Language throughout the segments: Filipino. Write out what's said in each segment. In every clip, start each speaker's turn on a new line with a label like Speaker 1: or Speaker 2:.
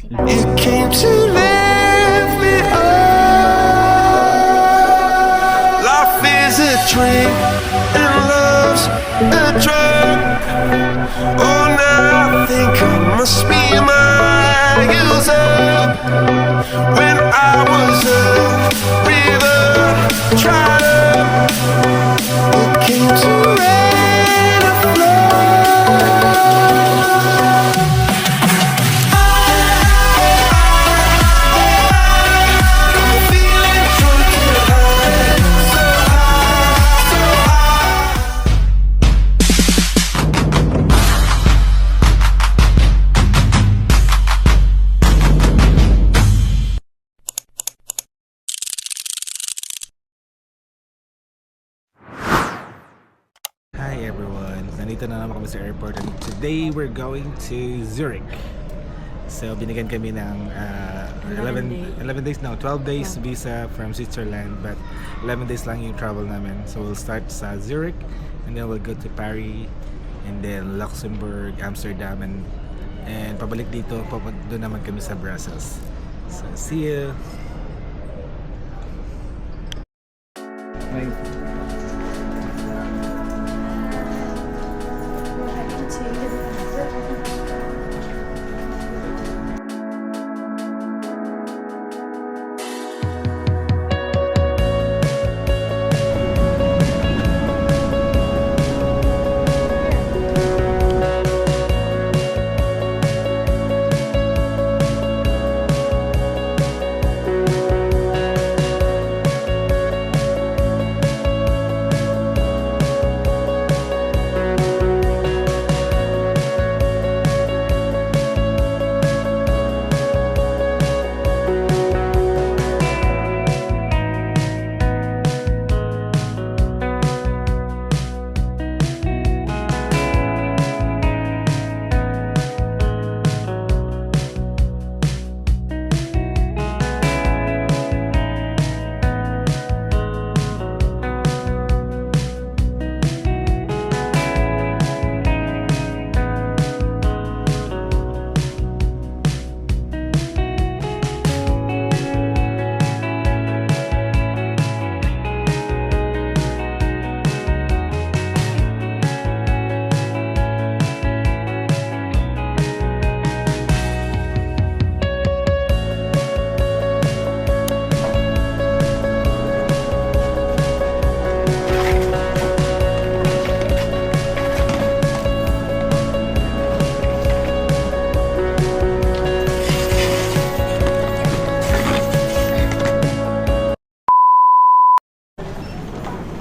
Speaker 1: You came to lift me up. Life is a dream and love's a drug. Oh, now I think I must be miles up. When I was a river dried up, it came to rain and flood.
Speaker 2: Hi everyone! Nandito na naman kami sa airport and today we're going to Zurich. So binigyan kami ng 11 days, no, 12 days visa from Switzerland, but 11 days lang yung travel namin. So we'll start sa Zurich and then we'll go to Paris and then Luxembourg, Amsterdam and pabalik dito, doon naman kami sa Brussels. So see you!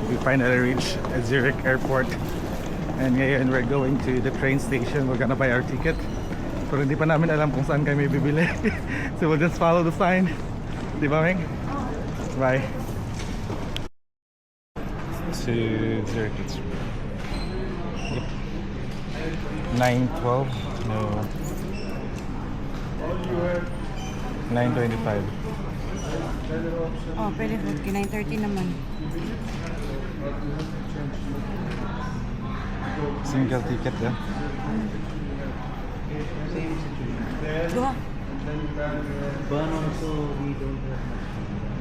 Speaker 2: We finally reached Zurich Airport and ngayon we're going to the train station. We're gonna buy our ticket pero hindi pa namin alam kung saan kami bibili. So we'll just follow the sign. Di ba, Ming? Bye. To Zurich, it's 9:12. No, 9:25.
Speaker 3: Oh, pwede po. 9:30 naman.
Speaker 2: Single ticket, yeah?
Speaker 3: Duha.
Speaker 4: But also we don't have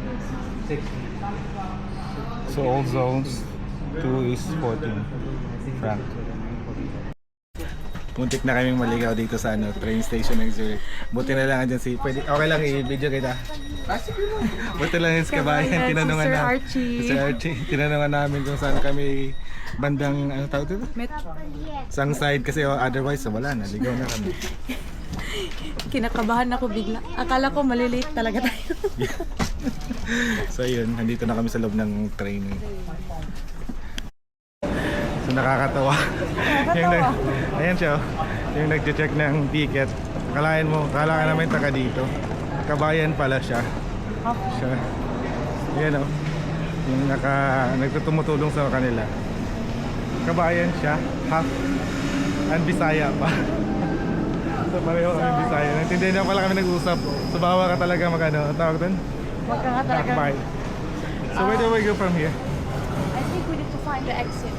Speaker 4: much. 6 minutes.
Speaker 2: So all zones 2 is 14 franc. Muntik na kaming maligaw dito sa train station ng Zurich. Buti na lang andyan si... Pwede, okay lang i-video kita. Buti lang yung kabayan. Tinanungan
Speaker 3: Sir
Speaker 2: na.
Speaker 3: Archie.
Speaker 2: Sir Archie. Tinanungan namin kung saan kami bandang... Ano tawag dito? Sang side kasi otherwise wala na. Ligaw na kami.
Speaker 3: Kinakabahan ako bigla. Akala ko malilate talaga tayo.
Speaker 2: So yun, nandito na kami sa loob ng train. So nakakatawa. Ayan siya, yung nag-check ng ticket. Kalain mo, kala ka namin taga dito. Kabayan pala siya. Siya. Ayan o. Yung nagtutumutulong sa kanila. Kabayan siya, half. And Bisaya pa. So pareho kami Bisaya. Naintindihan na pala kami nag-usap. So bawa ka talaga mag-ano, tawag doon?
Speaker 3: Wag ka nga talaga.
Speaker 2: Hakbay. So where do we go from here?
Speaker 3: I think we need to find the exit.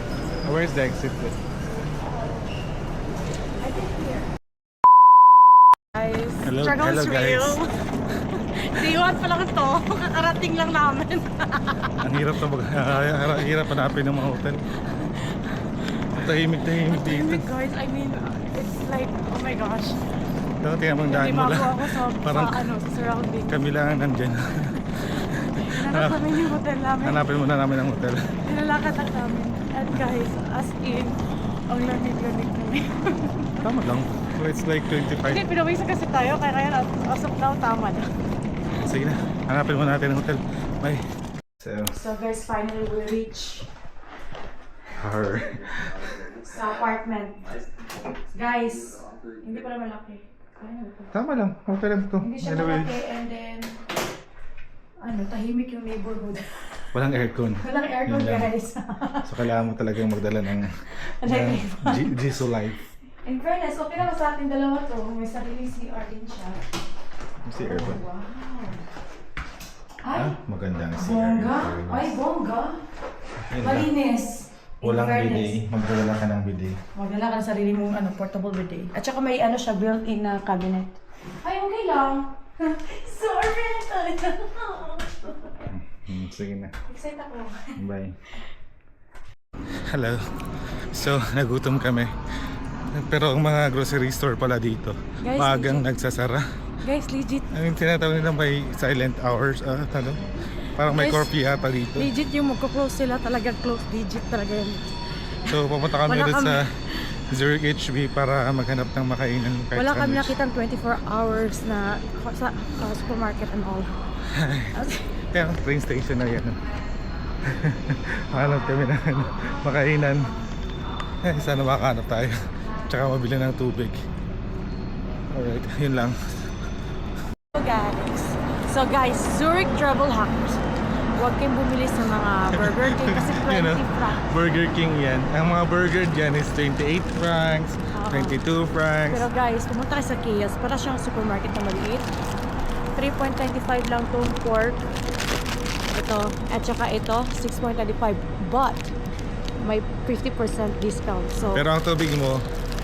Speaker 2: Where's the exit?
Speaker 3: I think here. guys.
Speaker 2: Hello,
Speaker 3: Struggle
Speaker 2: hello,
Speaker 3: is
Speaker 2: guys.
Speaker 3: real. Diwan pa lang ito. Kakarating lang namin.
Speaker 2: Ang hirap na hirap hanapin ng mga hotel. Tahimik dito.
Speaker 3: Tahimik guys. I mean, it's like, oh my gosh.
Speaker 2: Dapat kaya mong daan mo
Speaker 3: Limago
Speaker 2: lang.
Speaker 3: ako sa,
Speaker 2: Parang
Speaker 3: sa surrounding.
Speaker 2: kami lang ang nandyan.
Speaker 3: Hanap namin yung hotel namin.
Speaker 2: Hanapin muna namin ang hotel.
Speaker 3: Nilalakad lang namin. And guys, as in, ang lamig-lamig namin.
Speaker 2: Tama lang. So it's like 25.
Speaker 3: Hindi, pinawisa kasi tayo. Kaya ngayon, as of now, tama na.
Speaker 2: Sige na. Hanapin muna natin ang hotel. Bye.
Speaker 3: So guys, finally we reach
Speaker 2: Her.
Speaker 3: sa apartment. Guys, hindi pala malaki. Kaya na ito.
Speaker 2: Tama lang. Okay lang ito.
Speaker 3: Hindi siya malaki and then, tahimik yung neighborhood.
Speaker 2: Walang aircon.
Speaker 3: Walang aircon
Speaker 2: Yun lang.
Speaker 3: guys.
Speaker 2: So kailangan mo talagang magdala ng Jisoo Life.
Speaker 3: In fairness, okay naman sa ating dalawa to. May sariling CR din siya.
Speaker 2: Si aircon.
Speaker 3: Wow. Ay,
Speaker 2: Maganda ang
Speaker 3: bongga. Ay, bongga. Malinis. In
Speaker 2: Walang
Speaker 3: fairness.
Speaker 2: bidet. Magdala ka ng bidet.
Speaker 3: Magdala ka ng sarili mong portable bidet. At saka may siya, built-in na cabinet. Ay, okay lang. Sorry.
Speaker 2: Sige na.
Speaker 3: Excited ako.
Speaker 2: Bye. Hello. So, nagutom kami. Pero ang mga grocery store pala dito,
Speaker 3: Guys,
Speaker 2: maagang nagsasara.
Speaker 3: Guys, legit.
Speaker 2: Ang tinatawag nila may silent hours. Parang may
Speaker 3: Guys,
Speaker 2: curfew yata dito.
Speaker 3: Legit yung magko-close sila. Talagang close. Legit talaga yun.
Speaker 2: So, pupunta kami
Speaker 3: Wala
Speaker 2: ulit
Speaker 3: kami-
Speaker 2: sa Zurich HB para maghanap ng makainan. kahit
Speaker 3: Wala kami
Speaker 2: sandwich.
Speaker 3: nakitang 24 hours na sa supermarket and all.
Speaker 2: Kaya ang train station na yan. Hanap kami ng makainan. Sana makahanap tayo. Tsaka mabili ng tubig. Alright, yun lang.
Speaker 3: So guys, Zurich travel hacks. Huwag kayong bumili sa mga Burger King kasi 20
Speaker 2: You know,
Speaker 3: francs.
Speaker 2: Burger King yan. Ang mga burger dyan is 28 francs, 22 francs.
Speaker 3: Pero guys, pumunta kayo sa Kios. Para siyang supermarket na maliit. 3.95 lang itong pork. Ito. At saka ito, 6.95. But, may 50% discount. So,
Speaker 2: Pero ang tubig mo,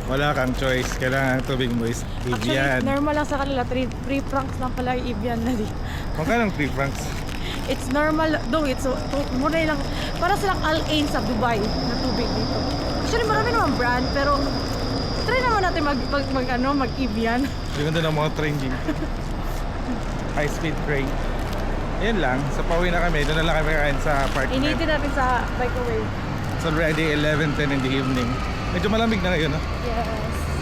Speaker 2: wala kang choice. Kailangan ang tubig mo is
Speaker 3: actually,
Speaker 2: Evian.
Speaker 3: normal lang sa kanila. 3 francs lang pala yung Evian na di.
Speaker 2: Magkano ang 3 francs?
Speaker 3: It's normal, though it's muna lang. Para silang Al-Ain sa Dubai na tubig dito. Actually, marami naman brand, pero try naman natin mag-Evian.
Speaker 2: Ganda ng mga train din. High speed train. Yan lang. Sa pauwi na kami. Doon na lang kami kain sa apartment.
Speaker 3: Initin natin sa microwave.
Speaker 2: It's already 11:10 in the evening. Medyo malamig na ngayon, no?
Speaker 3: Yes.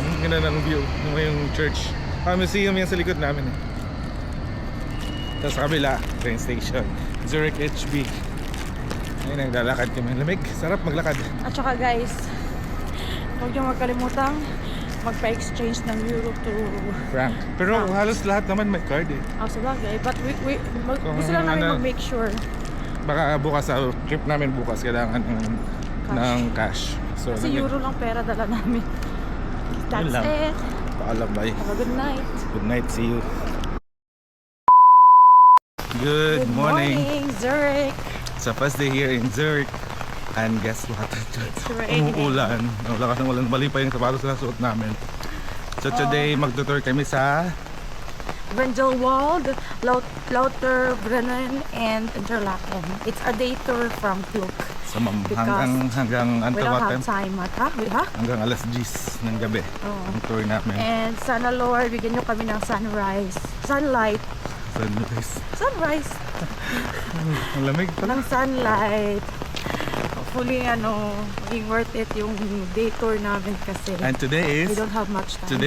Speaker 2: Ang ganda ng view. Yung church. Museum yan sa likod namin, eh. Tapos sa kabila, train station. Zurich HB. Ayun, naglalakad kami. Lamig. Sarap maglakad.
Speaker 3: At saka guys, huwag niyo magkalimutang magpa-exchange ng euro to
Speaker 2: Frank. Pero
Speaker 3: Francs.
Speaker 2: halos lahat naman may card, eh.
Speaker 3: sa bagay. But
Speaker 2: Kung
Speaker 3: gusto lang namin
Speaker 2: ano-
Speaker 3: mag-make sure.
Speaker 2: Baka bukas sa trip namin bukas kailangan ng cash. So,
Speaker 3: Kasi euro lang pera dala namin. That's
Speaker 2: Yun lang.
Speaker 3: it.
Speaker 2: Paalam, bye.
Speaker 3: Have a good night.
Speaker 2: Good night, see you. Good morning.
Speaker 3: Zurich.
Speaker 2: It's a first day here in Zurich. And guess what?
Speaker 3: It's raining.
Speaker 2: Umuulan. Wala ka ng ulan. Mali pa yung sapatos na suot namin. So today, magtutour kami sa
Speaker 3: Grindelwald, Lauterbrunnen, and Interlaken. It's a day tour from Kluk.
Speaker 2: hanggang
Speaker 3: We don't
Speaker 2: Antwerpen.
Speaker 3: have time, ha?
Speaker 2: Hanggang alas 10 ng gabi.
Speaker 3: Oo.
Speaker 2: Ang tour namin.
Speaker 3: And sana Lord, bigyan nyo kami ng sunlight. Sunrise.
Speaker 2: Ang lamig pala.
Speaker 3: Ng sunlight. Hopefully, maging worth it yung day tour namin kasi
Speaker 2: And today
Speaker 3: we
Speaker 2: is
Speaker 3: don't have much time.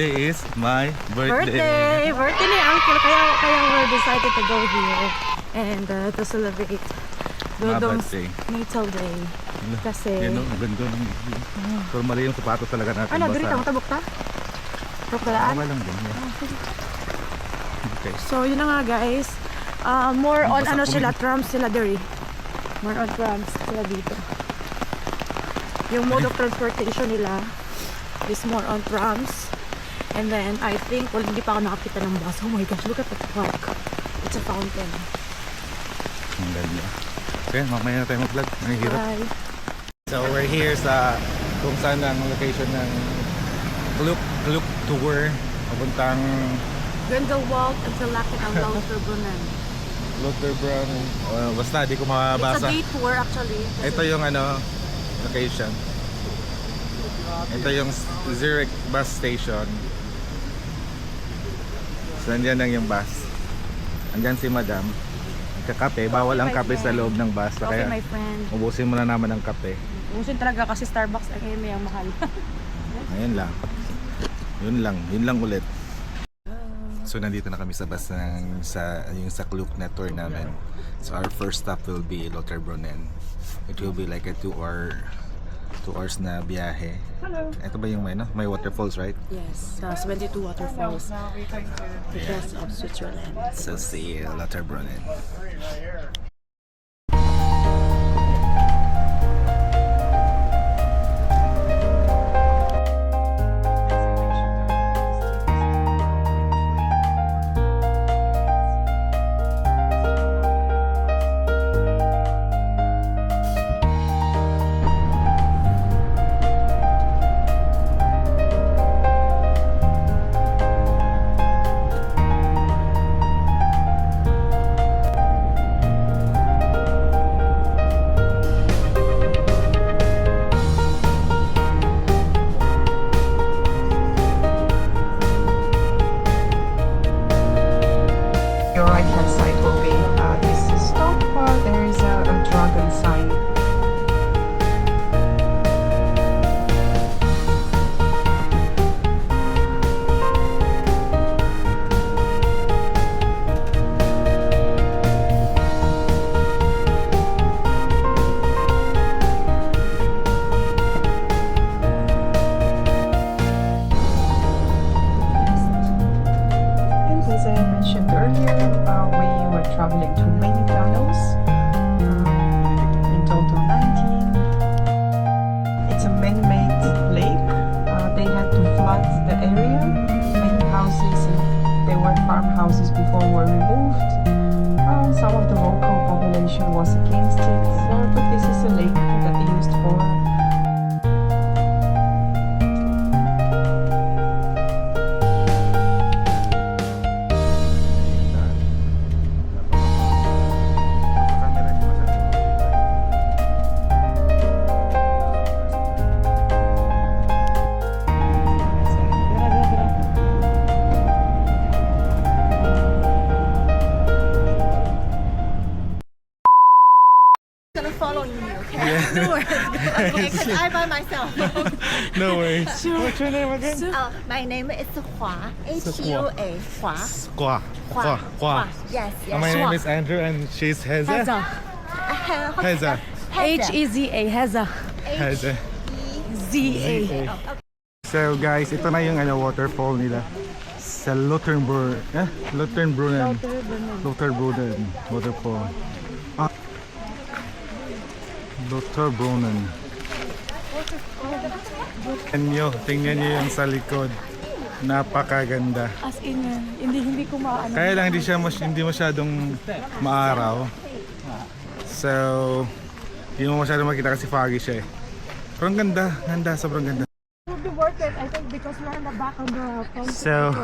Speaker 2: my birthday.
Speaker 3: Birthday ni Uncle. Kaya we're decided to go here and to celebrate
Speaker 2: My
Speaker 3: Dodong's
Speaker 2: birthday.
Speaker 3: natal day. Kasi,
Speaker 2: Yan o, ang ganda ng view. Pero mali yung sapatos talaga natin.
Speaker 3: ano, dito ka matabok ta? Tabok
Speaker 2: Okay lang din. Okay.
Speaker 3: So, yun na nga guys. More on
Speaker 2: Basta
Speaker 3: sila, trams sila diri. More on trams sila dito. Yung mode of transportation nila is more on trams. And then, I think, hindi pa ako nakakita ng bus. Oh my gosh, look at the park. It's a fountain.
Speaker 2: Ang ganda. Okay, mamaya na tayo mag-vlog. Nahihirap.
Speaker 3: Bye.
Speaker 2: So we're here sa kung saan ang location ng Kluk Tour papuntang
Speaker 3: Grindelwald until Lakin ang Lauterbrunnen.
Speaker 2: Lauterbrunnen. Basta, di ko
Speaker 3: It's a
Speaker 2: mabasa.
Speaker 3: day tour actually.
Speaker 2: Ito yung ano, location. Ito yung Zurich bus station. So, nandiyan lang yung bus. Andyan si Madam. Nagkakape. Bawal ang
Speaker 3: my
Speaker 2: kape sa
Speaker 3: friend.
Speaker 2: loob ng bus. So,
Speaker 3: Okay,
Speaker 2: kaya
Speaker 3: my friend.
Speaker 2: ubusin mo na naman ang kape.
Speaker 3: Usin talaga kasi Starbucks ay may ang mahal.
Speaker 2: Ayun lang. Yun lang ulit. So nandito na kami sa bus yung sa Klook na tour namin. So our first stop will be Lauterbrunnen. It will be like a 2 hours na biyahe.
Speaker 3: Hello.
Speaker 2: Ito ba yung may waterfalls, right?
Speaker 3: Yes, 72 waterfalls. The best of Switzerland.
Speaker 2: So see you Lauterbrunnen.
Speaker 5: Your right hand side will be this stop. There is a dragon sign. And as I mentioned earlier, we were traveling through many tunnels, in total 19. It's a man-made lake. They had to flood the area. Many houses, and there were farmhouses before were removed. Some of the local population was against it, but this is a lake that they used for
Speaker 6: Gonna follow you, okay? No worries. Okay, because I'm by myself.
Speaker 2: No worries. What's your name again?
Speaker 6: My name is Hua. H-U-A. Hua.
Speaker 2: Kwa.
Speaker 6: Hua. Hua. Yes, yes.
Speaker 2: My name is Andrew and she's Heza. Heza.
Speaker 3: H-E-Z-A, Heza.
Speaker 2: Heza.
Speaker 3: Z-A.
Speaker 2: So guys, ito na yung waterfall nila sa Lauterbrunnen. Lauterbrunnen waterfall. Lauterbrunnen. Tingnan nyo yung sa likod. Napakaganda.
Speaker 3: As in, hindi ko maano.
Speaker 2: Kaya lang hindi masyadong maaraw. So, hindi mo masyadong makita kasi foggy siya eh. Pero ang ganda, sobrang ganda.
Speaker 3: It would be worth it, I think, because we're in the back of the front.
Speaker 2: So,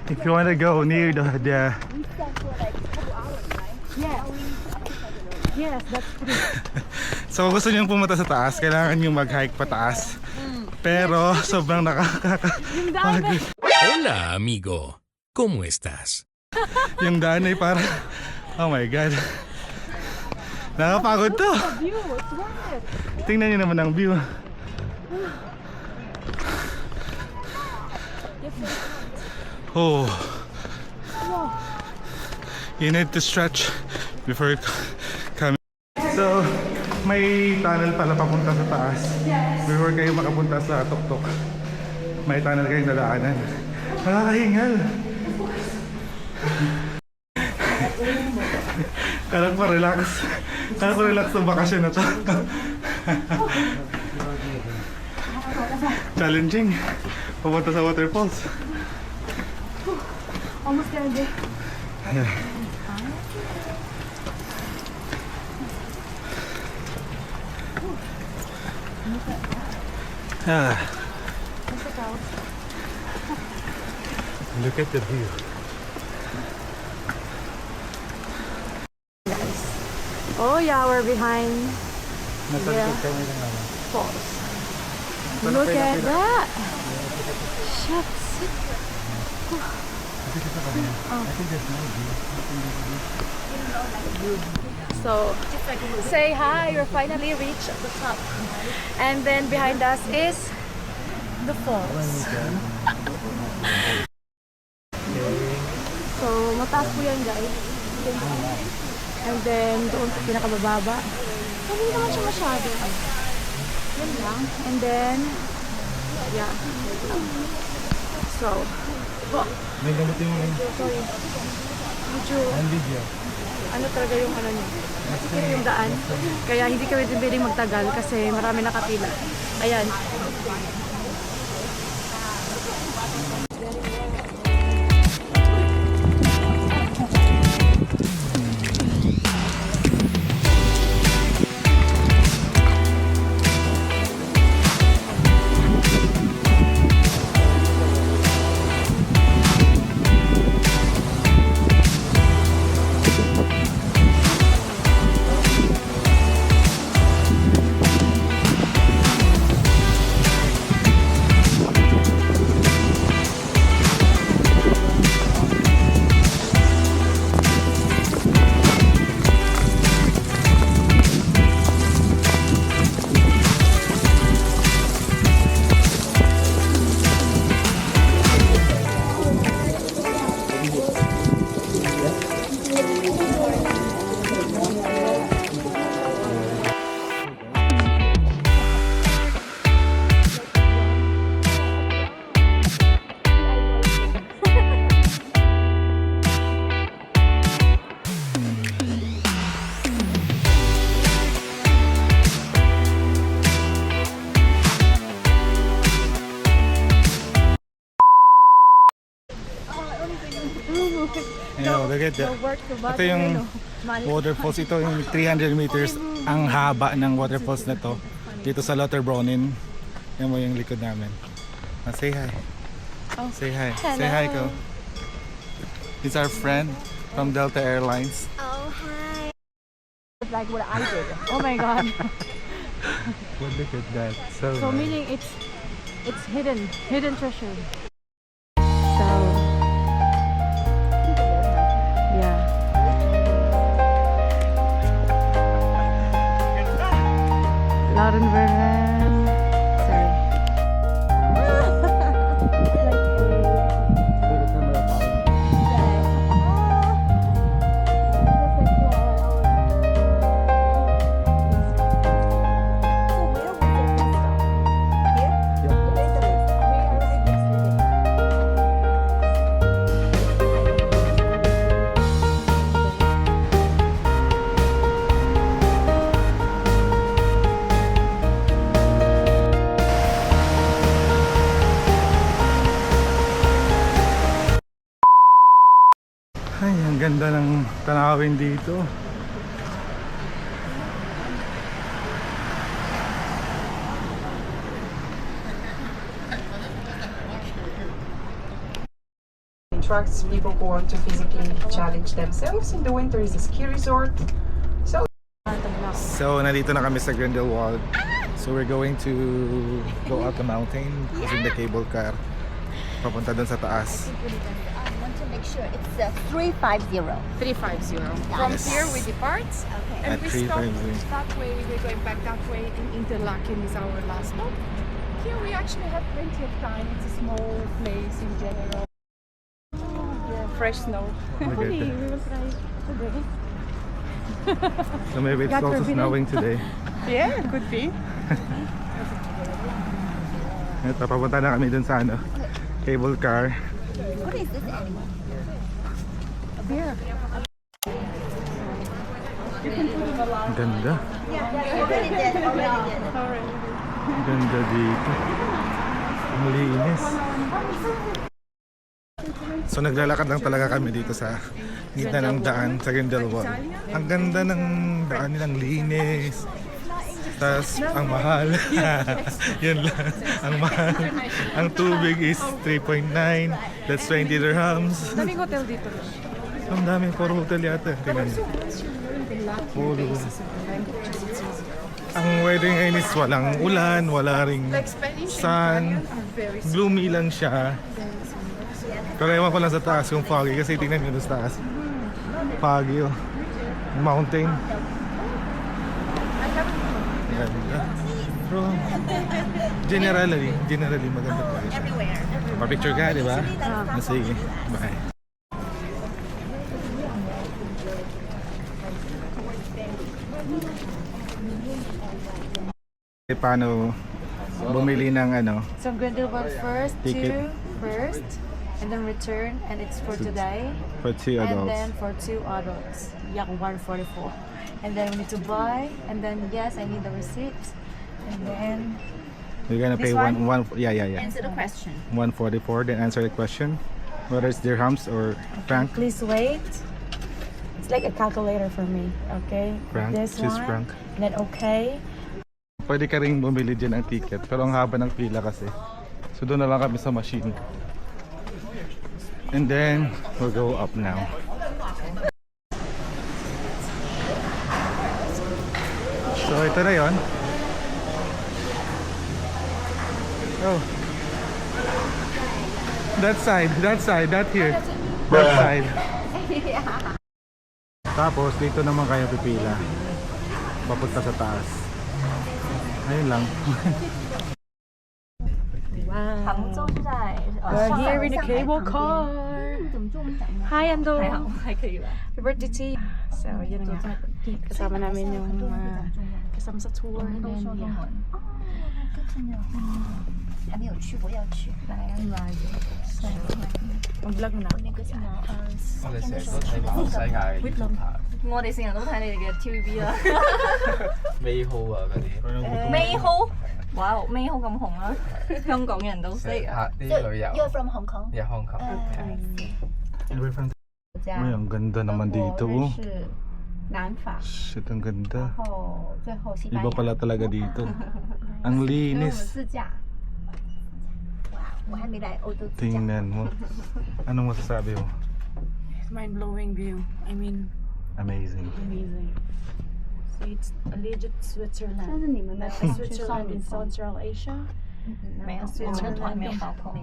Speaker 2: if you want to go near the
Speaker 3: Yes, that's true.
Speaker 2: So kung gusto nyo pumunta sa taas, kailangan nyo mag-hike pataas. Pero sobrang nakakapagod.
Speaker 7: Hola, amigo. ¿Cómo estás?
Speaker 2: Yung daan ay parang, oh my god. Nakapagod to.
Speaker 3: View, it's worth it.
Speaker 2: Tingnan nyo naman ang view. Oh. You need to stretch before coming. So, may tunnel pala papunta sa taas. Before kayo makapunta sa tuktok, may tunnel kayong dadaanan. Nakakahingal. Kala ko relax. Kala ko relax sa bakasyon na to. Challenging. Pupunta sa waterfalls.
Speaker 3: Almost there, Jay.
Speaker 2: Look at the view.
Speaker 3: Oh yeah, we're behind
Speaker 2: Nasa
Speaker 3: Yeah.
Speaker 2: likod kami ng ano.
Speaker 3: falls. Look at that. Shucks. So, say hi, we're finally reached the top. And then behind us is the falls. So, mataas po yan guys. And then, doon sa pinakabababa. Hindi naman siya masyado. Yan lang. And then, yeah. So,
Speaker 2: May gamit yung
Speaker 3: sorry. Medyo,
Speaker 2: video.
Speaker 3: ano talaga yung ano niya. Masikip yung daan. Kaya hindi kami din pwedeng magtagal kasi marami nakapila. Ayan.
Speaker 2: Ayun, look at that. Ito yung waterfalls. Ito yung 300 meters ang haba ng waterfalls na to. Dito sa Lauterbrunnen. Yan mo yung likod namin. Say hi. Say hi. Say hi ko. He's our friend from Delta Airlines.
Speaker 6: Oh, hi.
Speaker 3: Like what I did. Oh my god.
Speaker 2: Well, look at that. So,
Speaker 3: So
Speaker 2: nice.
Speaker 3: meaning it's hidden treasure. So yeah. Lauterbrunnen. Sorry.
Speaker 2: Ay, ang ganda ng tanawin dito.
Speaker 5: Attracts people who want to physically challenge themselves. In the winter is a ski resort.
Speaker 2: So, nandito na kami sa Grindelwald. So, we're going to go up the mountain using the cable car. Papunta dun sa taas.
Speaker 6: I want to make sure it's 350.
Speaker 3: 350. From
Speaker 2: Yes.
Speaker 3: here we depart.
Speaker 2: At
Speaker 3: And we stop
Speaker 2: 350.
Speaker 3: that way, we're going back that way, and Interlaken is our last stop. Here we actually have plenty of time. It's a small place in general. Yeah, fresh snow.
Speaker 2: Look at
Speaker 3: Hopefully
Speaker 2: that.
Speaker 3: we will try today.
Speaker 2: So, maybe it's
Speaker 3: God
Speaker 2: also
Speaker 3: forbid.
Speaker 2: snowing today.
Speaker 3: Yeah, it could be.
Speaker 2: Ito, papunta na kami dun sa ano, cable car.
Speaker 6: What is this animal?
Speaker 3: Beer.
Speaker 2: Ang ganda.
Speaker 6: Already did.
Speaker 2: Ang ganda dito. Ang linis. So naglalakad lang talaga kami dito sa gitna ng daan sa Grindelwald. Ang ganda ng daan nilang linis. Tapos ang mahal. Yun lang. Ang mahal. Ang tubig is 3.9. That's 20 dirhams.
Speaker 3: Daming hotel dito.
Speaker 2: Ang dami, puro hotel yata. Tingnan niyo.
Speaker 3: the
Speaker 2: Puro.
Speaker 3: luckier basis of the languages, it's easier.
Speaker 2: Ang weather ngayon is walang ulan, wala ring sun. Gloomy lang siya. Pero ewan ko lang sa taas kung foggy kasi tingnan nyo doon sa taas. Foggy oh. Mountain. Ganda. Pero generally maganda pa rin siya. Pa-picture ka, di ba? Sige. Bye. Paano bumili ng ano?
Speaker 3: So I'm gonna do one first,
Speaker 2: Ticket.
Speaker 3: 2 first, and then return, and it's for today.
Speaker 2: For 2
Speaker 3: And
Speaker 2: adults.
Speaker 3: then for 2 adults, yeah, 144. And then we need to buy, and then yes, I need the receipt. And then
Speaker 2: You're gonna pay
Speaker 3: This one?
Speaker 2: yeah.
Speaker 6: Answer the question.
Speaker 2: 144, then answer the question. Whether it's dirhams or franc.
Speaker 3: please wait. It's like a calculator for me, okay?
Speaker 2: Franc,
Speaker 3: This
Speaker 2: Swiss
Speaker 3: one,
Speaker 2: franc.
Speaker 3: and then okay.
Speaker 2: Pwede ka rin bumili dyan ng ticket, pero ang haba ng pila kasi. So doon na lang kami sa machine. And then, we'll go up now. So ito na yon. Oh. That side, not here. That side. Tapos dito naman kayo pipila. Papunta sa taas. Ayun lang.
Speaker 3: We're here in the cable car. Hi, Ando. Happy birthday to you. So, yun nga. Kasama namin yung mga kasama sa tour. And then, yeah.
Speaker 6: 还没有去过，要去。来呀，
Speaker 3: Mag-vlog na.
Speaker 6: 那个什么
Speaker 8: 我哋成日都睇馬來西亞嘅 YouTube
Speaker 6: 我哋成日都睇你哋嘅 TVB 啦。
Speaker 8: 美好啊嗰啲，
Speaker 6: 美好，哇，美好咁紅啊！香港人都識啊。
Speaker 8: 拍啲旅遊
Speaker 6: You're from Hong Kong？
Speaker 8: ，yeah Hong Kong，
Speaker 2: Uy, ang ganda naman dito. Oh.
Speaker 6: 是南法，
Speaker 2: Shit, ang ganda.
Speaker 6: 后最后西班
Speaker 2: Iba
Speaker 6: 牙。
Speaker 2: pala talaga dito. Ang
Speaker 6: 所以我们
Speaker 2: linis.
Speaker 6: 自驾。哇，我还没来欧洲自驾。
Speaker 2: Tingnan mo. Anong masasabi mo?
Speaker 3: Mind-blowing view. I mean,
Speaker 2: Amazing.
Speaker 3: amazing. So it's a legit
Speaker 6: 但
Speaker 3: Switzerland.
Speaker 6: 是你们的
Speaker 3: Like Switzerland in Central Asia.
Speaker 6: 没有，我们的团没有包括。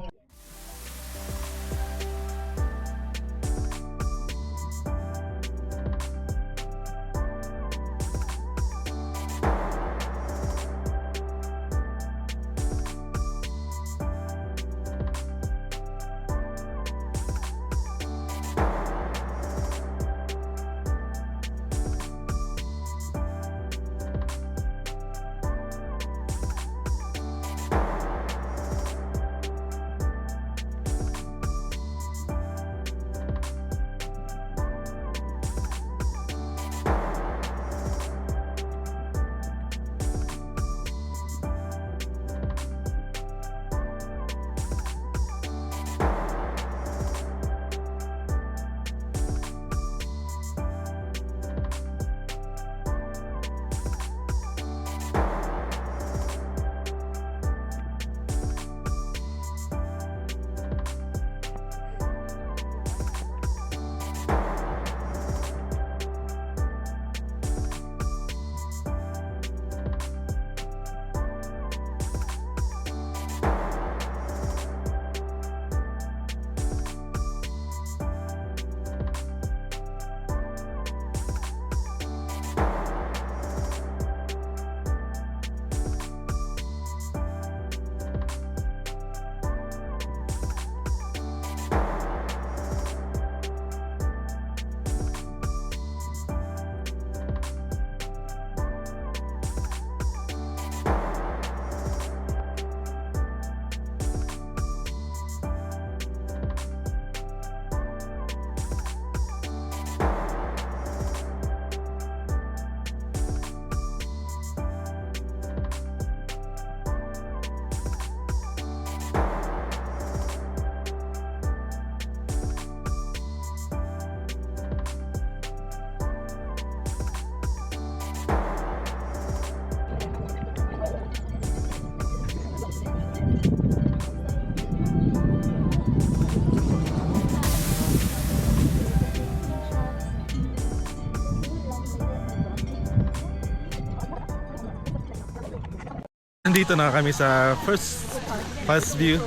Speaker 2: Nandito na kami sa first view.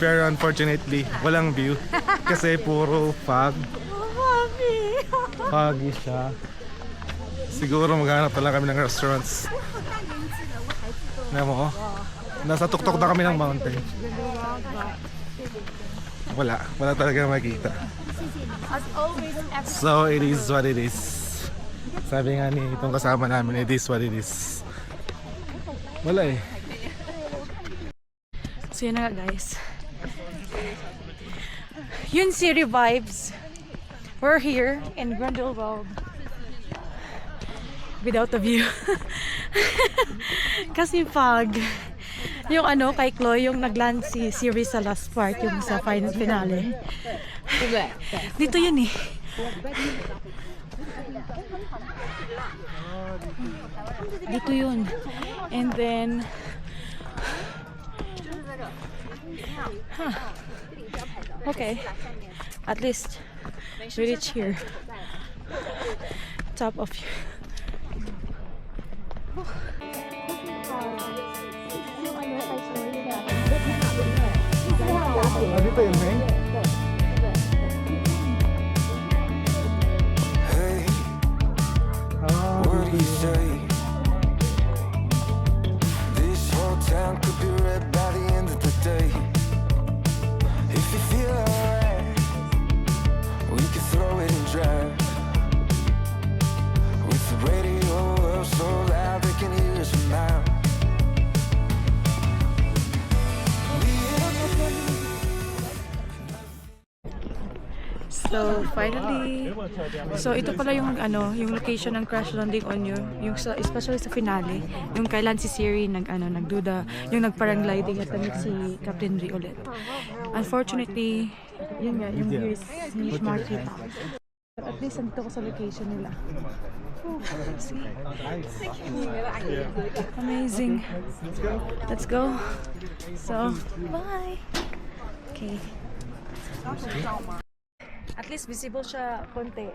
Speaker 2: Pero unfortunately, walang view. Kasi puro fog. Foggy siya. Siguro maghanap na lang kami ng restaurants. Alam mo, nasa tuktok na kami ng mountain. Wala talaga makita. So it is what it is. Sabi nga ni itong kasama namin, it is what it is. Wala eh.
Speaker 3: So yun na nga guys. Yun City vibes. We're here in Grindelwald without a view. Kasi fog. Yung ano kay Chloe, yung nagland si Siri sa last part, yung sa final finale. Dito yun eh. Dito yun. And then okay. At least we reach here. Top of here.
Speaker 2: Dito yun, man.
Speaker 1: Hey, what do you say? This whole town could be red by the end of the day. If you feel alright, we can throw it and drive. With the radio up so loud they can hear us from miles.
Speaker 3: So finally, so ito pala yung ano, yung location ng Crash Landing on You, yung sa, especially sa finale, yung kailan si Siri nagduda, yung nagparang-gliding at damit si Captain Ri ulit. Unfortunately, yun nga, yung view is hindi makita. But at least nandito ko sa location nila. Oh, see? Amazing. Let's go. So, bye. Okay. At least visible siya konti.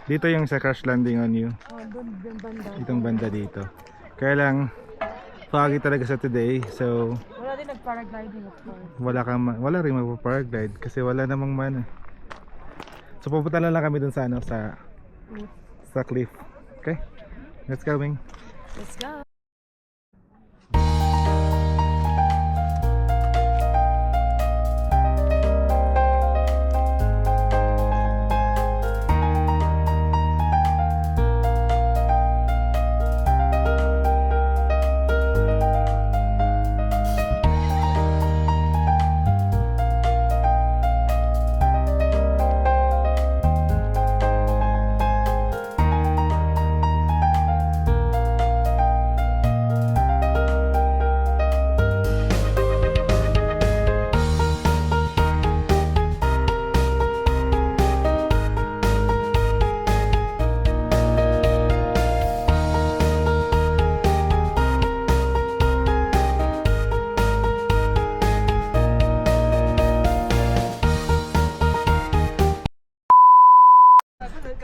Speaker 2: Dito yung sa Crash Landing on You.
Speaker 3: Oh, doon banda.
Speaker 2: Itong banda dito. Kaya lang foggy talaga sa today. So
Speaker 3: Wala din nag-paragliding of course.
Speaker 2: wala rin magpa-paraglide kasi wala namang mana. So pupunta na lang kami dun sa ano sa cliff. Okay? Let's go, Bing.
Speaker 3: Let's go.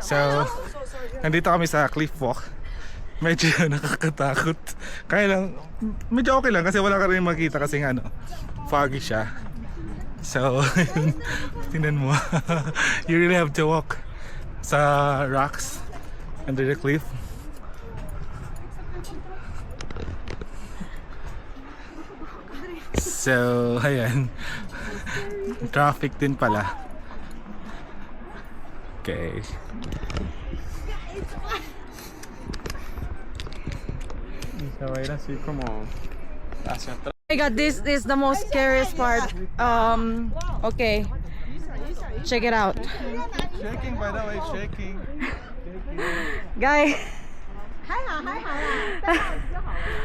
Speaker 2: So, nandito kami sa cliff walk. Medyo nakakatakot. Kaya lang, medyo okay lang kasi wala ka rin makita kasi ano, foggy siya. So, tingnan mo. You really have to walk sa rocks under the cliff. So, ayan. Traffic din pala. Okay.
Speaker 3: I got this is the most scariest part. Okay. Check it out.
Speaker 2: Shaking, by the way, shaking.
Speaker 3: Guys.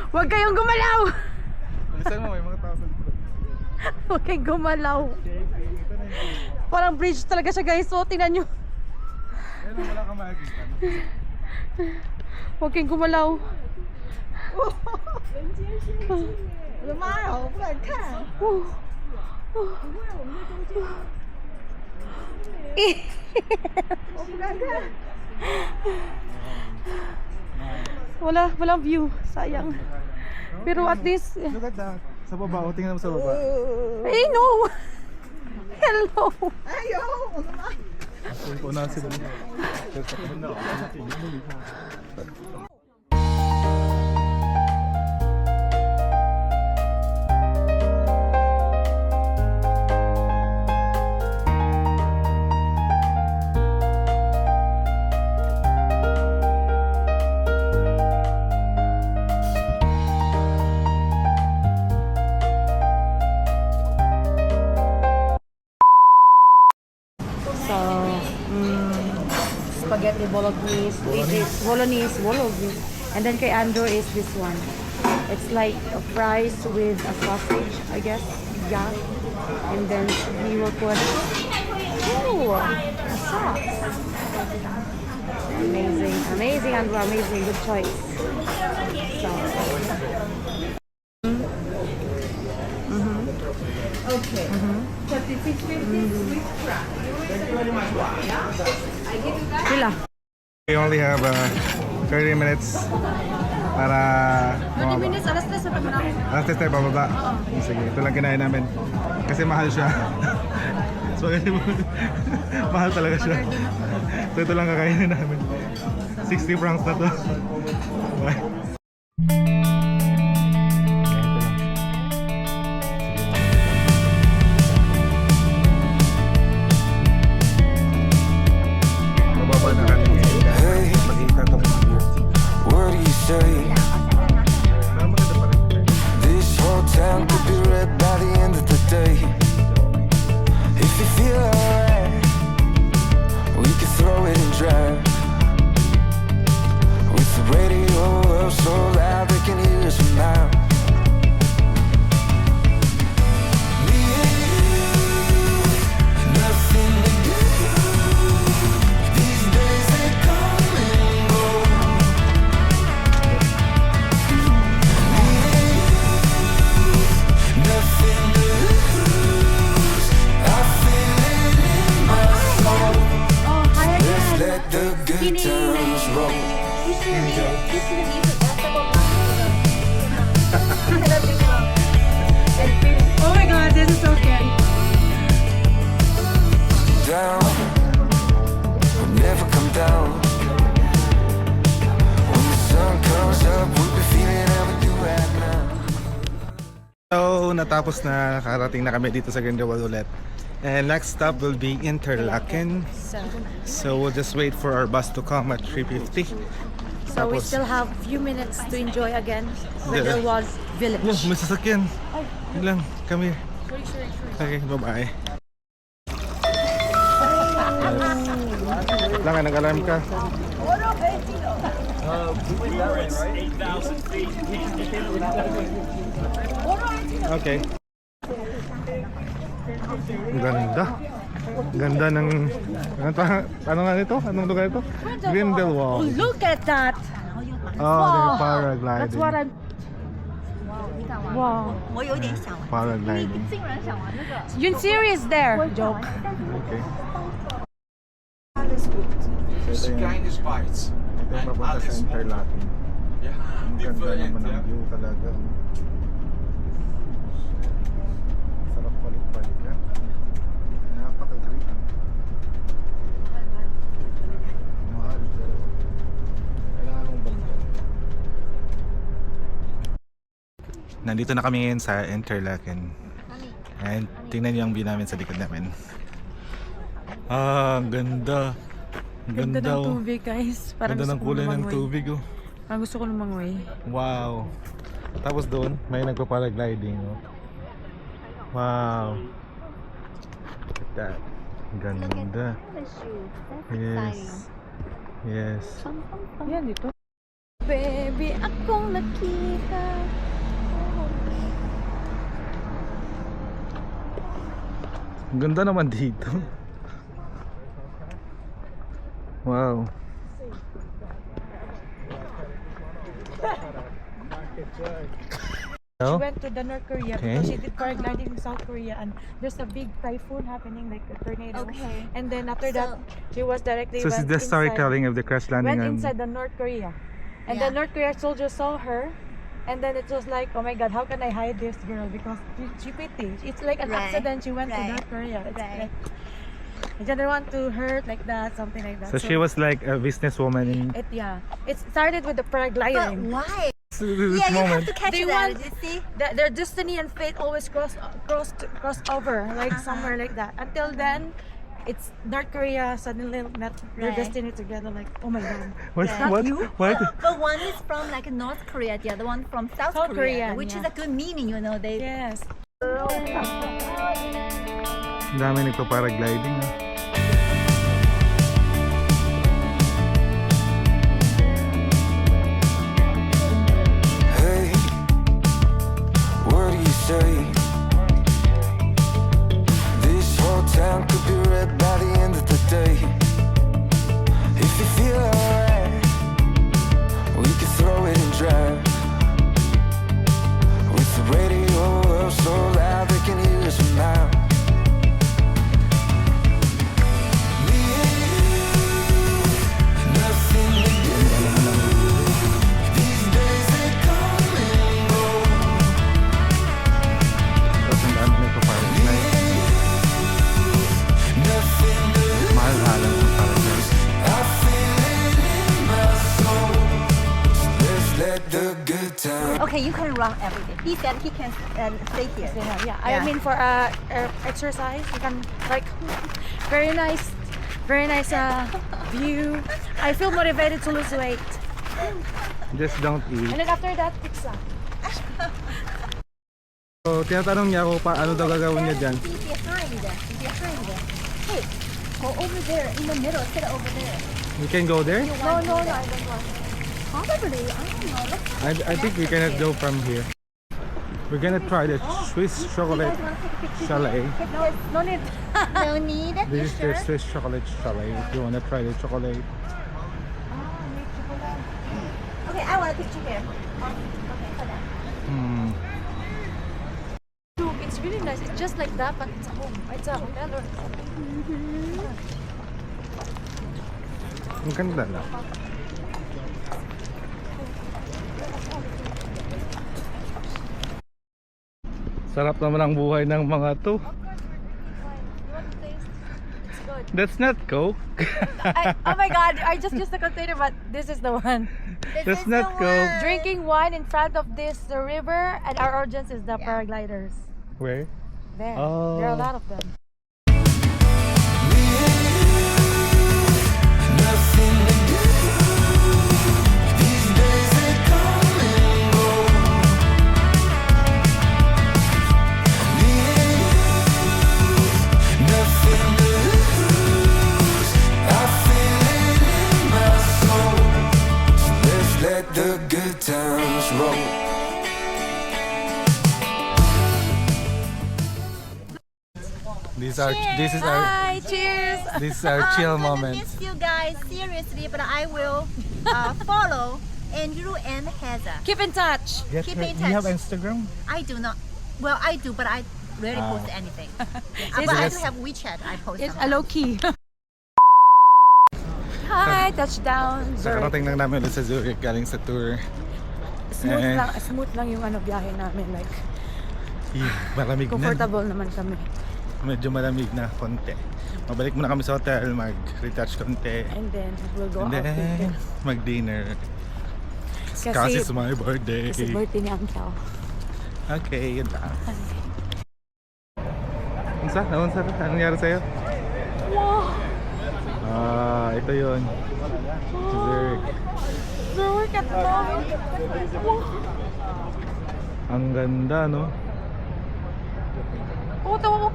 Speaker 3: Huwag kayong gumalaw.
Speaker 2: Bilisan mo, may mga tao sa likod.
Speaker 3: Huwag kayong gumalaw. Parang bridge talaga siya guys. So, tingnan nyo.
Speaker 2: Ayun, wala kang makikita.
Speaker 3: Huwag kayong gumalaw.
Speaker 6: 我的妈呀，我不敢看。我不敢看。
Speaker 3: Walang view. Sayang. Pero at least,
Speaker 2: Look at that. Sa baba, tingnan mo sa baba.
Speaker 3: hey no! Hello!
Speaker 2: Una sila.
Speaker 3: So, spaghetti bolognese, bolognese. And then kay Andrew is this one. It's like a fries with a sausage, I guess. Yeah. And then he will put a sauce. Amazing, Andrew, amazing. Good choice. So, sila.
Speaker 2: We only have 30 minutes para
Speaker 6: 20 minutes, alas 3 na naman ako.
Speaker 2: Alas 3 tayo bababa. Sige, ito lang kinain namin. Kasi mahal siya. So, mahal talaga siya. So, ito lang kakainin namin. 60 francs na to. Bye.
Speaker 1: Hey, what do you say? This whole town could be red by the end of the day. If you feel alright, we can throw it and drive. With the radio up so loud they can hear us from miles. Me and you, nothing to do. These days they come and go. Me and you, nothing to lose. I feel it in my soul. Let's let the good times roll.
Speaker 6: Oh my god, this is so scary.
Speaker 1: Down, we'll never come down. When the sun comes up, we'll be feeling how we do right now.
Speaker 2: So, natapos na, nakarating na kami dito sa Grindelwald ulit. And next stop will be Interlaken. So we'll just wait for our bus to come at 3:50.
Speaker 3: So we
Speaker 2: Tapos-
Speaker 3: still have few minutes to enjoy again
Speaker 2: Yeah.
Speaker 3: Grindelwald Village.
Speaker 2: Oh, may sasakyan. Yun lang, come here. Okay, bye-bye. Lang, nag-alarm ka. Okay. Ang ganda. Ganda ng... Ano nga nito? Anong lugar ito? Grindelwald.
Speaker 3: Look at that!
Speaker 2: Oh, they're paragliding.
Speaker 3: That's what I'm... Wow.
Speaker 2: Paragliding.
Speaker 3: Yun series there. Joke.
Speaker 2: Okay.
Speaker 8: Kleine Schweiz.
Speaker 2: Ito yung papunta sa Interlaken.
Speaker 8: Ja,
Speaker 2: Ang ganda naman ang view talaga. Sarap balik-balik yan. Napaka-green. Mahal pero kailangan mong balikan. Nandito na kami ngayon sa Interlaken. And tingnan niyo ang view namin sa likod namin. Ah, ang ganda. Ang
Speaker 3: Ganda ng
Speaker 2: oh.
Speaker 3: tubig, guys. Parang
Speaker 2: Ganda ng
Speaker 3: gusto ko
Speaker 2: kulay ng
Speaker 3: lumangoy.
Speaker 2: tubig oh.
Speaker 3: Parang gusto ko lumangoy.
Speaker 2: Wow. Tapos doon, may nagpa-paragliding. Oh. Wow. Look at that. Ganda. Yes. Yes.
Speaker 3: Yan, dito. Baby, akong nakita.
Speaker 2: Ang ganda naman dito. Wow.
Speaker 3: She went to the North Korea
Speaker 2: Okay.
Speaker 3: because she did paragliding in South Korea, and there's a big typhoon happening, like a tornado.
Speaker 6: Okay.
Speaker 3: And then after that, she was directly
Speaker 2: So this is
Speaker 3: went
Speaker 2: the
Speaker 3: inside-
Speaker 2: storytelling of the crash landing
Speaker 3: went
Speaker 2: on...
Speaker 3: inside the North Korea, and
Speaker 6: Yeah.
Speaker 3: the North Korea soldiers saw her, And then it was like, oh my God, how can I hide this girl? Because she pity. It's like an
Speaker 6: Right.
Speaker 3: accident. She went to
Speaker 6: Right.
Speaker 3: North Korea. It's
Speaker 6: Right.
Speaker 3: like, I didn't want to hurt like that, something like that.
Speaker 2: So she was like a businesswoman in
Speaker 3: It started with the
Speaker 6: But
Speaker 3: paragliding.
Speaker 6: why?
Speaker 2: this
Speaker 6: Yeah, you have
Speaker 2: moment.
Speaker 6: to catch
Speaker 3: They
Speaker 6: that.
Speaker 3: want-
Speaker 6: You see?
Speaker 3: Their destiny and fate always cross over, like somewhere like that. Until then, it's North Korea suddenly met their
Speaker 6: Right.
Speaker 3: destiny together. Like, oh my God.
Speaker 2: What?
Speaker 6: Yeah.
Speaker 2: What?
Speaker 3: You?
Speaker 2: What?
Speaker 6: But one is from like North Korea, the other one from South
Speaker 3: South
Speaker 6: Korea,
Speaker 3: Korean,
Speaker 6: which is
Speaker 3: yeah.
Speaker 6: a good meaning, you know. They
Speaker 3: Yes.
Speaker 2: Ang dami nagpa-paragliding. Ah.
Speaker 1: Hey, what do you say? This whole town could be red by the end of the day. If you feel alright, we could throw it and drive. With the radio up so loud they can hear us from miles. Me and you, nothing to do. These days they come and go.
Speaker 2: Tapos ang dami nagpa-paragliding.
Speaker 1: Nothing to lose.
Speaker 2: Mahal-halang ang paragliding.
Speaker 1: I feel it in my soul. Let's let the good times.
Speaker 6: okay. You can run every day. He said he can stay here.
Speaker 3: Yeah.
Speaker 6: Yeah.
Speaker 3: I mean, for exercise, you can like very nice view. I feel motivated to lose weight.
Speaker 2: Just don't eat.
Speaker 3: And then after that, pizza.
Speaker 2: So, tinatanong niya ako pa ano daw gagawin niya dyan.
Speaker 6: See behind. Hey, go over there in the middle. Sit over there.
Speaker 2: We can go there?
Speaker 3: No, I don't want.
Speaker 6: Probably. I don't know. Let's
Speaker 2: I think we cannot go from here. We're gonna try the Swiss chocolate chalet.
Speaker 3: No need.
Speaker 6: no need.
Speaker 2: This is the Swiss chocolate chalet. If you wanna try the chocolate.
Speaker 6: Okay, I want a picture here. Okay, hold on.
Speaker 3: Look, it's really nice. It's just like that, but it's a home. It's a hotel or
Speaker 2: Ang ganda lang. Sarap naman ang buhay ng mga to.
Speaker 3: You want to taste? It's good.
Speaker 2: That's not Coke.
Speaker 3: Oh my God! I just used the container, but this is the one.
Speaker 2: That's not Coke.
Speaker 3: Drinking wine in front of this river, and our audience is the paragliders.
Speaker 2: Where?
Speaker 3: There,
Speaker 2: Oh.
Speaker 3: there are a lot of them.
Speaker 1: Nothing to do. These days they come and go. Me and you, nothing to lose. I feel it in my soul. So let's let the good times roll.
Speaker 2: This is our
Speaker 6: Bye. Cheers.
Speaker 2: this is our chill
Speaker 6: I'm gonna
Speaker 2: moment.
Speaker 6: miss you guys seriously, but I will follow Andrew and Heather.
Speaker 3: Keep in touch.
Speaker 2: Yes,
Speaker 6: Keep in
Speaker 2: you have
Speaker 6: touch.
Speaker 2: Instagram?
Speaker 6: I do not. Well, I do, but I rarely post anything. But I do have WeChat. I post.
Speaker 3: It's a
Speaker 6: sometimes.
Speaker 3: low key. Hi, touchdown.
Speaker 2: Sa karating lang namin ulit sa Zurich galing sa tour. Eh.
Speaker 3: Smooth lang yung biyahe namin. Like,
Speaker 2: Malamig na.
Speaker 3: comfortable naman kami.
Speaker 2: Medyo malamig na konti. Mabalik muna kami sa hotel, mag-retouch konti.
Speaker 3: And then we'll go
Speaker 2: And
Speaker 3: out
Speaker 2: then,
Speaker 3: later.
Speaker 2: mag-dinner.
Speaker 3: Kasi-
Speaker 2: Kasi it's my birthday.
Speaker 3: Kasi birthday ni Uncle.
Speaker 2: Okay, yun lang. Unsa? Naunsa? Anong nangyari sa'yo? Ah, ito yun. Zurich.
Speaker 3: Zurich at the moment.
Speaker 2: Ang ganda, no?
Speaker 3: Oh, tawa ko.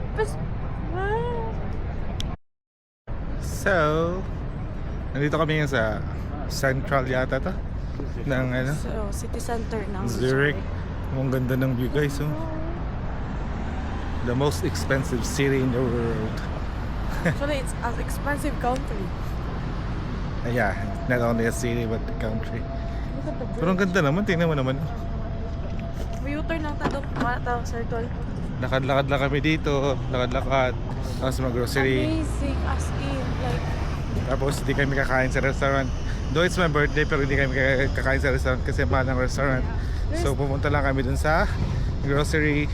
Speaker 2: So, nandito kami ngayon sa Central yata to ng ano,
Speaker 3: So, city center ng
Speaker 2: Zurich. Ang ganda ng view, guys, oh. The most expensive city in the world.
Speaker 3: Actually, it's an expensive country.
Speaker 2: Yeah, not only a city but the country.
Speaker 3: Look at the bridge.
Speaker 2: Pero ang ganda naman, tingnan mo naman.
Speaker 3: May U-turn lang tayo. Mga circle.
Speaker 2: Lakad-lakad lang kami dito, lakad-lakad. Tapos mag-grocery.
Speaker 3: Amazing as in. Like,
Speaker 2: Tapos hindi kami kakain sa restaurant. Though it's my birthday, pero hindi kami kakain sa restaurant kasi mahal ng restaurant. So pumunta lang kami dun sa grocery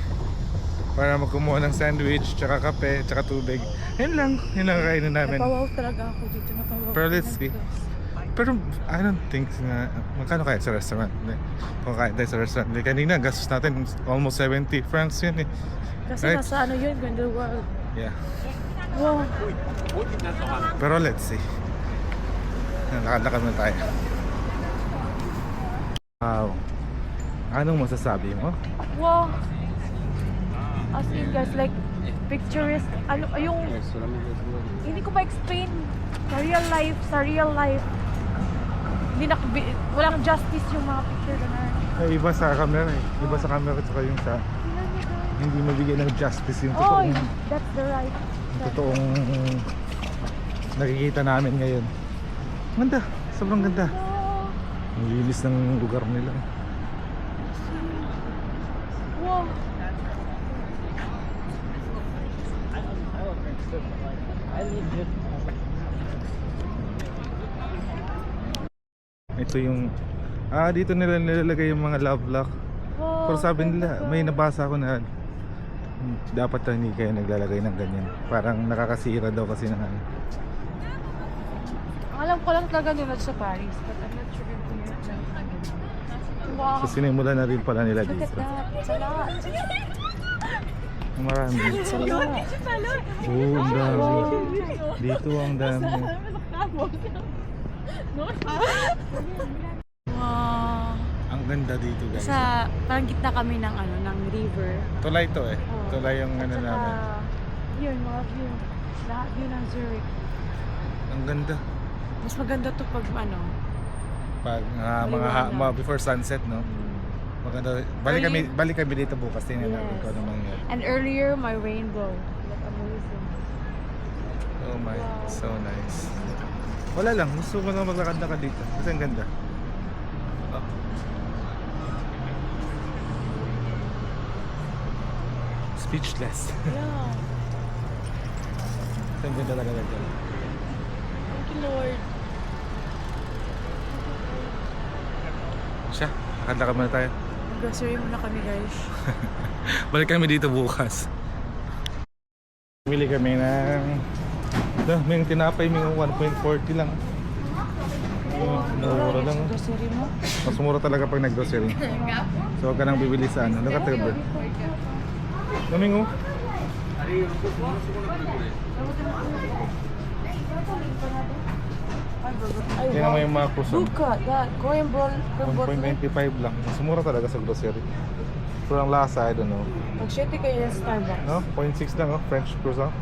Speaker 2: para magkumuha ng sandwich, tsaka kape, tsaka tubig. Yun lang kainin namin.
Speaker 3: Napawaw talaga ako dito. Napawaw.
Speaker 2: Pero let's see. Pero I don't think na magkano kaya sa restaurant? Kung kaya tayo sa restaurant. Kanina gastos natin almost 70 francs yun eh.
Speaker 3: Kasi
Speaker 2: Right?
Speaker 3: nasa ano yun, Grindelwald.
Speaker 2: Yeah.
Speaker 3: Wow.
Speaker 2: Pero let's see. Lakad-lakad na tayo. Wow. Anong masasabi mo?
Speaker 3: Wow. As in guys, like picturesque. Ano, yung hindi ko ma-explain. Sa real life. Hindi walang justice yung mga picture na.
Speaker 2: Ay, iba sa camera eh. Iba sa camera at saka yung sa hindi mabigyan ng justice yung
Speaker 3: Oh,
Speaker 2: totoong
Speaker 3: that's the right.
Speaker 2: totoong nakikita namin ngayon. Ganda, sobrang ganda.
Speaker 3: Wow.
Speaker 2: Ang linis ng lugar nila.
Speaker 3: Wow.
Speaker 2: Ito yung dito nila nilalagay yung mga love lock.
Speaker 3: Wow.
Speaker 2: Pero sabi nila, may nabasa ako na dapat hindi kayo naglalagay ng ganyan. Parang nakakasira daw kasi ng ano.
Speaker 3: Alam ko lang talaga nila sa Paris, but I'm not sure if here. Wow.
Speaker 2: So sinimula na rin pala nila
Speaker 3: Look at
Speaker 2: dito.
Speaker 3: that. It's a lot.
Speaker 2: Marami.
Speaker 3: It's a lot.
Speaker 2: Oo, ang dami. Dito ang dami.
Speaker 3: Wow.
Speaker 2: Ang ganda dito guys.
Speaker 3: Sa parang gitna kami ng ano, ng river.
Speaker 2: Tulay to eh.
Speaker 3: Oo.
Speaker 2: Tulay yung ano
Speaker 3: At saka,
Speaker 2: namin.
Speaker 3: yun, mga view. Lahat view ng Zurich.
Speaker 2: Ang ganda.
Speaker 3: Mas maganda to pag ano.
Speaker 2: Pag
Speaker 3: Maliwanag.
Speaker 2: before sunset, no? Maganda. Balik kami dito bukas. Tingnan natin
Speaker 3: Yes.
Speaker 2: kung ano mangyari.
Speaker 3: And earlier, my rainbow. Like amazing.
Speaker 2: Oh my,
Speaker 3: Wow.
Speaker 2: so nice. Wala lang, gusto ko lang maglakad-lakad dito. Kasi ang ganda. Oh. Speechless.
Speaker 3: Yeah.
Speaker 2: Kasi ang ganda talaga dito.
Speaker 3: Thank you, Lord.
Speaker 2: Siya, lakad-lakad muna tayo.
Speaker 3: Grocery muna kami, guys.
Speaker 2: Balik kami dito bukas. Bili kami ng may tinapay, may 1.40 lang. Mura lang.
Speaker 3: Grocery mo?
Speaker 2: Mas mura talaga pag nag-grocery. So huwag ka nang bibili sa ano. Look at the bird. Domingo. Tingnan mo yung mga kusong.
Speaker 3: Look at that. Korean ball.
Speaker 2: 1.95 lang. Mas mura talaga sa grocery. Pero ang lasa, I don't know.
Speaker 3: Mag-shitty kayo sa Starbucks.
Speaker 2: No? 0.6 lang, oh. French croissant.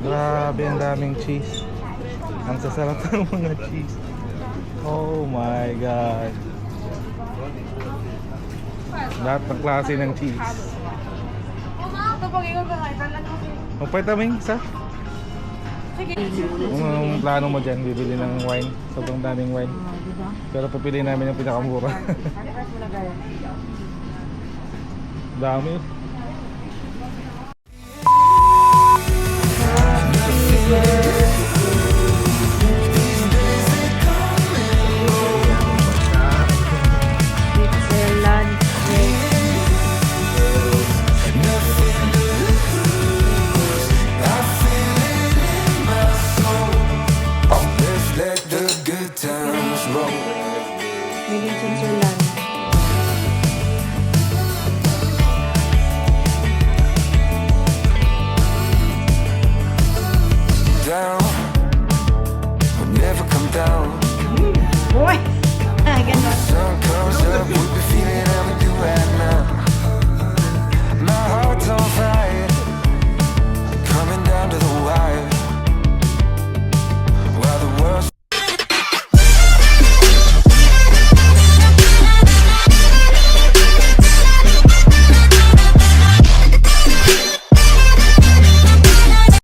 Speaker 2: Grabe, ang daming cheese. Ang sasarap ng mga cheese. Oh my God. Lahat ng klase ng cheese.
Speaker 3: Ito pag ikaw ka kayo, talan mo.
Speaker 2: Magpahit namin isa.
Speaker 3: Sige.
Speaker 2: Kung ang plano mo dyan, bibili ng wine. Sobrang daming wine.
Speaker 3: Diba?
Speaker 2: Pero pipili namin yung pinakamura.
Speaker 3: Price mo na gaya.
Speaker 2: Dami.
Speaker 3: Switzerland.
Speaker 1: Let's let the good times roll.
Speaker 3: Meaning Switzerland.
Speaker 1: Down, we'll never come down.
Speaker 3: Boy! Ganda.
Speaker 1: Sun comes up, we'll be feeling